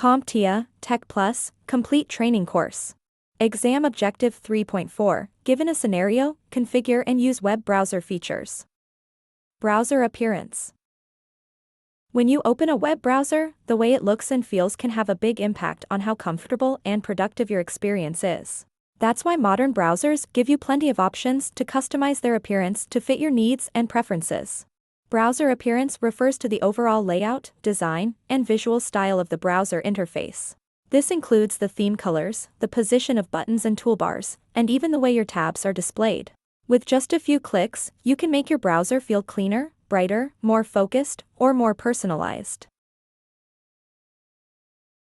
CompTIA Tech Plus Complete Training Course. Exam Objective 3.4, given a scenario, configure and use web browser features. Browser appearance. When you open a web browser, the way it looks and feels can have a big impact on how comfortable and productive your experience is. That's why modern browsers give you plenty of options to customize their appearance to fit your needs and preferences. Browser appearance refers to the overall layout, design, and visual style of the browser interface. This includes the theme colors, the position of buttons and toolbars, and even the way your tabs are displayed. With just a few clicks, you can make your browser feel cleaner, brighter, more focused, or more personalized.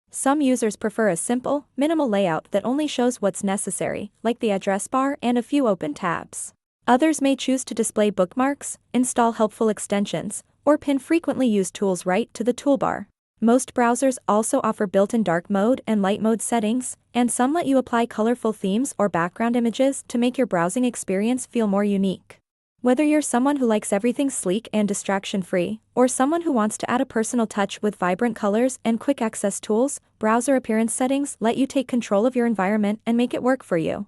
Some users prefer a simple, minimal layout that only shows what's necessary, like the address bar and a few open tabs. Others may choose to display bookmarks, install helpful extensions, or pin frequently used tools right to the toolbar. Most browsers also offer built-in dark mode and light mode settings, and some let you apply colorful themes or background images to make your browsing experience feel more unique. Whether you're someone who likes everything sleek and distraction-free, or someone who wants to add a personal touch with vibrant colors and quick access tools, browser appearance settings let you take control of your environment and make it work for you.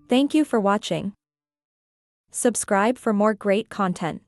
Thank you for watching. Subscribe for more great content.